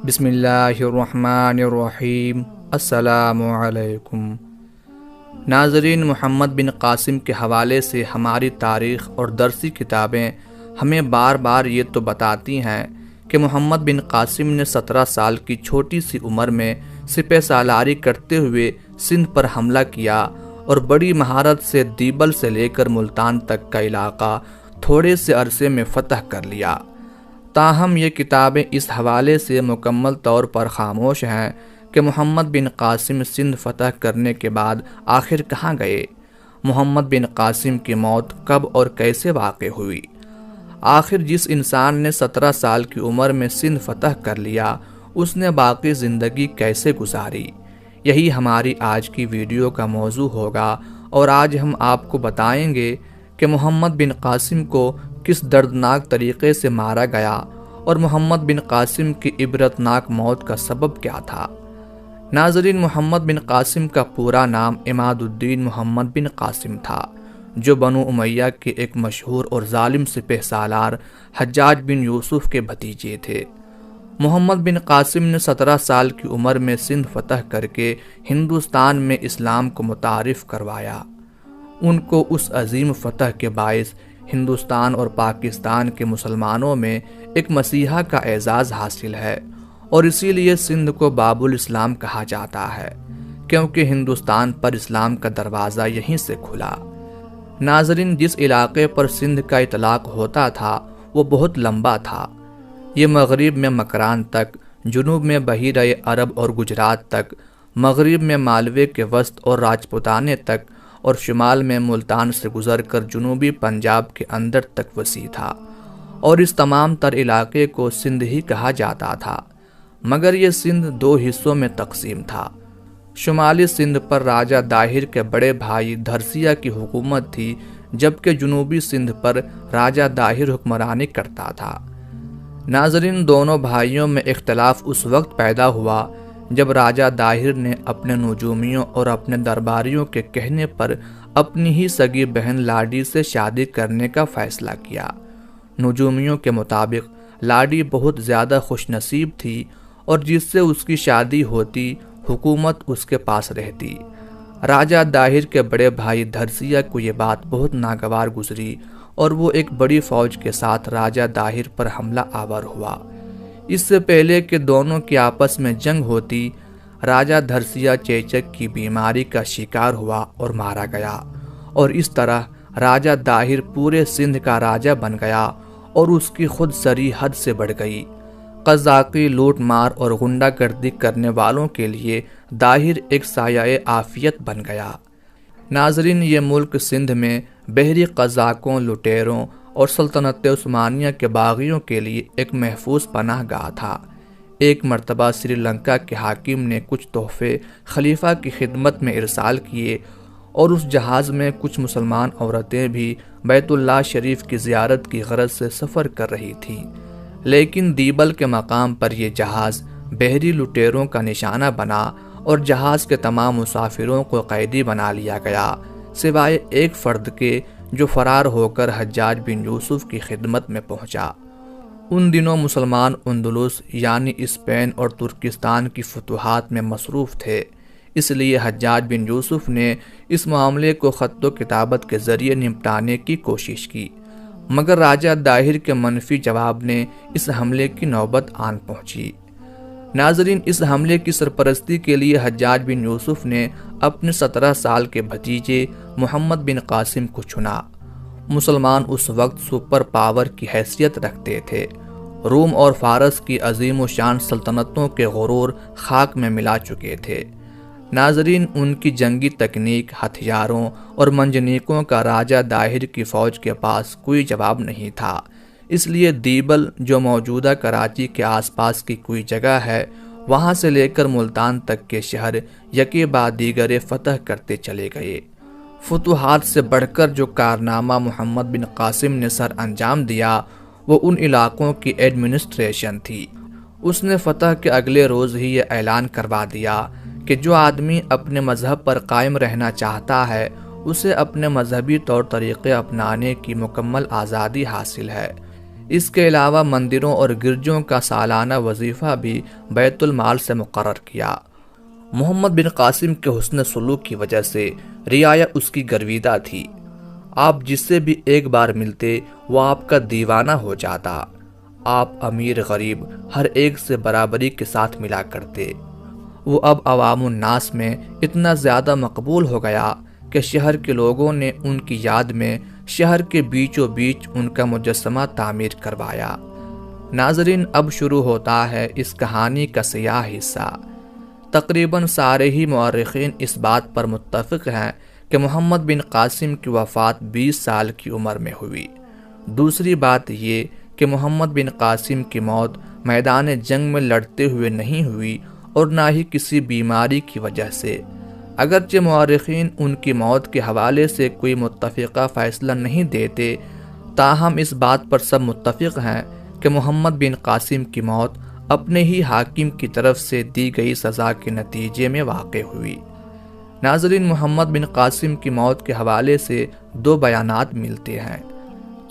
بسم اللہ الرحمن الرحیم۔ السلام علیکم ناظرین، محمد بن قاسم کے حوالے سے ہماری تاریخ اور درسی کتابیں ہمیں بار بار یہ تو بتاتی ہیں کہ محمد بن قاسم نے 17 سال کی چھوٹی سی عمر میں سپہ سالاری کرتے ہوئے سندھ پر حملہ کیا اور بڑی مہارت سے دیبل سے لے کر ملتان تک کا علاقہ تھوڑے سے عرصے میں فتح کر لیا۔ تاہم یہ کتابیں اس حوالے سے مکمل طور پر خاموش ہیں کہ محمد بن قاسم سندھ فتح کرنے کے بعد آخر کہاں گئے، محمد بن قاسم کی موت کب اور کیسے واقع ہوئی، آخر جس انسان نے 17 سال کی عمر میں سندھ فتح کر لیا اس نے باقی زندگی کیسے گزاری، یہی ہماری آج کی ویڈیو کا موضوع ہوگا۔ اور آج ہم آپ کو بتائیں گے کہ محمد بن قاسم کو کس دردناک طریقے سے مارا گیا اور محمد بن قاسم کی عبرتناک موت کا سبب کیا تھا۔ ناظرین، محمد بن قاسم کا پورا نام عماد الدین محمد بن قاسم تھا، جو بنو امیہ کے ایک مشہور اور ظالم سپہ سالار حجاج بن یوسف کے بھتیجے تھے۔ محمد بن قاسم نے 17 سال کی عمر میں سندھ فتح کر کے ہندوستان میں اسلام کو متعارف کروایا۔ ان کو اس عظیم فتح کے باعث ہندوستان اور پاکستان کے مسلمانوں میں ایک مسیحا کا اعزاز حاصل ہے، اور اسی لیے سندھ کو باب الاسلام کہا جاتا ہے، کیونکہ ہندوستان پر اسلام کا دروازہ یہیں سے کھلا۔ ناظرین، جس علاقے پر سندھ کا اطلاق ہوتا تھا وہ بہت لمبا تھا۔ یہ مغرب میں مکران تک، جنوب میں بحیرہ عرب اور گجرات تک، مغرب میں مالوے کے وسط اور راجپوتانے تک، اور شمال میں ملتان سے گزر کر جنوبی پنجاب کے اندر تک وسیع تھا، اور اس تمام تر علاقے کو سندھ ہی کہا جاتا تھا، مگر یہ سندھ 2 حصوں میں تقسیم تھا۔ شمالی سندھ پر راجہ داہر کے بڑے بھائی دھرسیہ کی حکومت تھی، جبکہ جنوبی سندھ پر راجہ داہر حکمرانی کرتا تھا۔ ناظرین، دونوں بھائیوں میں اختلاف اس وقت پیدا ہوا جب راجہ داہر نے اپنے نجومیوں اور اپنے درباریوں کے کہنے پر اپنی ہی سگی بہن لاڈی سے شادی کرنے کا فیصلہ کیا۔ نجومیوں کے مطابق لاڈی بہت زیادہ خوش نصیب تھی، اور جس سے اس کی شادی ہوتی حکومت اس کے پاس رہتی۔ راجہ داہر کے بڑے بھائی دھرسیہ کو یہ بات بہت ناگوار گزری، اور وہ ایک بڑی فوج کے ساتھ راجہ داہر پر حملہ آور ہوا۔ اس سے پہلے کہ دونوں کی آپس میں جنگ ہوتی، راجہ دھرسیہ چیچک کی بیماری کا شکار ہوا اور مارا گیا، اور اس طرح راجہ داہر پورے سندھ کا راجہ بن گیا، اور اس کی خود سری حد سے بڑھ گئی۔ قزاقی، لوٹ مار اور غنڈہ گردی کرنے والوں کے لیے داہر ایک سایہ عافیت بن گیا۔ ناظرین، یہ ملک سندھ میں بحری قزاقوں، لٹیروں اور سلطنت عثمانیہ کے باغیوں کے لیے ایک محفوظ پناہ گاہ تھا۔ ایک مرتبہ سری لنکا کے حاکم نے کچھ تحفے خلیفہ کی خدمت میں ارسال کیے، اور اس جہاز میں کچھ مسلمان عورتیں بھی بیت اللہ شریف کی زیارت کی غرض سے سفر کر رہی تھیں، لیکن دیبل کے مقام پر یہ جہاز بحری لٹیروں کا نشانہ بنا، اور جہاز کے تمام مسافروں کو قیدی بنا لیا گیا، سوائے ایک فرد کے جو فرار ہو کر حجاج بن یوسف کی خدمت میں پہنچا۔ ان دنوں مسلمان اندلس یعنی اسپین اور ترکستان کی فتوحات میں مصروف تھے، اس لیے حجاج بن یوسف نے اس معاملے کو خط و کتابت کے ذریعے نمٹانے کی کوشش کی، مگر راجہ داہر کے منفی جواب نے اس حملے کی نوبت آن پہنچی۔ ناظرین، اس حملے کی سرپرستی کے لیے حجاج بن یوسف نے اپنے 17 سال کے بھتیجے محمد بن قاسم کو چنا۔ مسلمان اس وقت سپر پاور کی حیثیت رکھتے تھے۔ روم اور فارس کی عظیم و شان سلطنتوں کے غرور خاک میں ملا چکے تھے۔ ناظرین، ان کی جنگی تکنیک، ہتھیاروں اور منجنیقوں کا راجہ داہر کی فوج کے پاس کوئی جواب نہیں تھا، اس لیے دیبل، جو موجودہ کراچی کے آس پاس کی کوئی جگہ ہے، وہاں سے لے کر ملتان تک کے شہر یکے بعد دیگر فتح کرتے چلے گئے۔ فتوحات سے بڑھ کر جو کارنامہ محمد بن قاسم نے سر انجام دیا وہ ان علاقوں کی ایڈمنسٹریشن تھی۔ اس نے فتح کے اگلے روز ہی یہ اعلان کروا دیا کہ جو آدمی اپنے مذہب پر قائم رہنا چاہتا ہے اسے اپنے مذہبی طور طریقے اپنانے کی مکمل آزادی حاصل ہے۔ اس کے علاوہ مندروں اور گرجوں کا سالانہ وظیفہ بھی بیت المال سے مقرر کیا۔ محمد بن قاسم کے حسن سلوک کی وجہ سے رعایا اس کی گرویدہ تھی۔ آپ جس سے بھی ایک بار ملتے وہ آپ کا دیوانہ ہو جاتا۔ آپ امیر غریب ہر ایک سے برابری کے ساتھ ملا کرتے۔ وہ اب عوام الناس میں اتنا زیادہ مقبول ہو گیا کہ شہر کے لوگوں نے ان کی یاد میں شہر کے بیچوں بیچ ان کا مجسمہ تعمیر کروایا۔ ناظرین، اب شروع ہوتا ہے اس کہانی کا سیاہ حصہ۔ تقریباً سارے ہی مورخین اس بات پر متفق ہیں کہ محمد بن قاسم کی وفات 20 سال کی عمر میں ہوئی۔ دوسری بات یہ کہ محمد بن قاسم کی موت میدان جنگ میں لڑتے ہوئے نہیں ہوئی اور نہ ہی کسی بیماری کی وجہ سے۔ اگرچہ مورخین ان کی موت کے حوالے سے کوئی متفقہ فیصلہ نہیں دیتے، تاہم اس بات پر سب متفق ہیں کہ محمد بن قاسم کی موت اپنے ہی حاکم کی طرف سے دی گئی سزا کے نتیجے میں واقع ہوئی۔ ناظرین، محمد بن قاسم کی موت کے حوالے سے 2 بیانات ملتے ہیں۔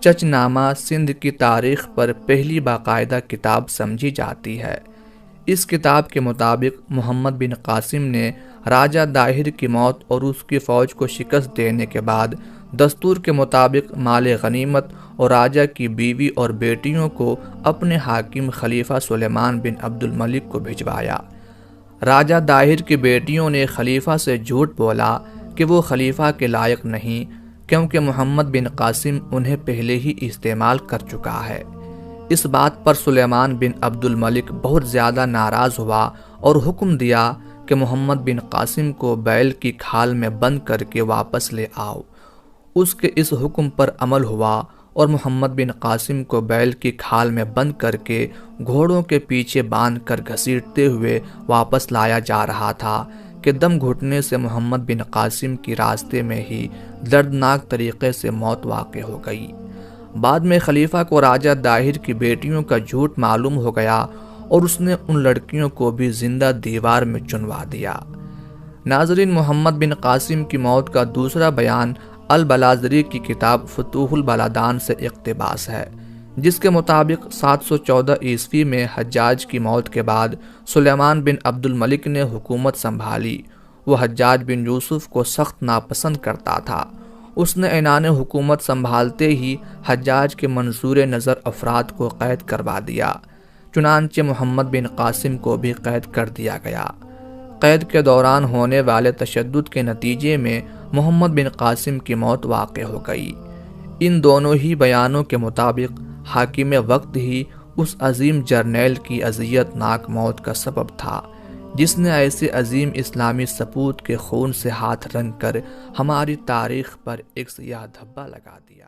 چچ نامہ سندھ کی تاریخ پر پہلی باقاعدہ کتاب سمجھی جاتی ہے۔ اس کتاب کے مطابق محمد بن قاسم نے راجہ داہر کی موت اور اس کی فوج کو شکست دینے کے بعد دستور کے مطابق مال غنیمت اور راجہ کی بیوی اور بیٹیوں کو اپنے حاکم خلیفہ سلیمان بن عبد الملک کو بھجوایا۔ راجہ داہر کی بیٹیوں نے خلیفہ سے جھوٹ بولا کہ وہ خلیفہ کے لائق نہیں، کیونکہ محمد بن قاسم انہیں پہلے ہی استعمال کر چکا ہے۔ اس بات پر سلیمان بن عبد الملک بہت زیادہ ناراض ہوا اور حکم دیا کہ محمد بن قاسم کو بیل کی کھال میں بند کر کے واپس لے آؤ۔ اس کے اس حکم پر عمل ہوا اور محمد بن قاسم کو بیل کی کھال میں بند کر کے گھوڑوں کے پیچھے باندھ کر گھسیٹتے ہوئے واپس لایا جا رہا تھا کہ دم گھٹنے سے محمد بن قاسم کی راستے میں ہی دردناک طریقے سے موت واقع ہو گئی۔ بعد میں خلیفہ کو راجہ داہر کی بیٹیوں کا جھوٹ معلوم ہو گیا اور اس نے ان لڑکیوں کو بھی زندہ دیوار میں چنوا دیا۔ ناظرین، محمد بن قاسم کی موت کا دوسرا بیان البلازری کی کتاب فتوح البلدان سے اقتباس ہے، جس کے مطابق 714 عیسوی میں حجاج کی موت کے بعد سلیمان بن عبد الملک نے حکومت سنبھالی۔ وہ حجاج بن یوسف کو سخت ناپسند کرتا تھا۔ اس نے عنان حکومت سنبھالتے ہی حجاج کے منظور نظر افراد کو قید کروا دیا۔ چنانچہ محمد بن قاسم کو بھی قید کر دیا گیا۔ قید کے دوران ہونے والے تشدد کے نتیجے میں محمد بن قاسم کی موت واقع ہو گئی۔ ان دونوں ہی بیانوں کے مطابق حاکم وقت ہی اس عظیم جرنیل کی اذیت ناک موت کا سبب تھا، جس نے ایسے عظیم اسلامی سپوت کے خون سے ہاتھ رنگ کر ہماری تاریخ پر ایک سیاہ دھبا لگا دیا۔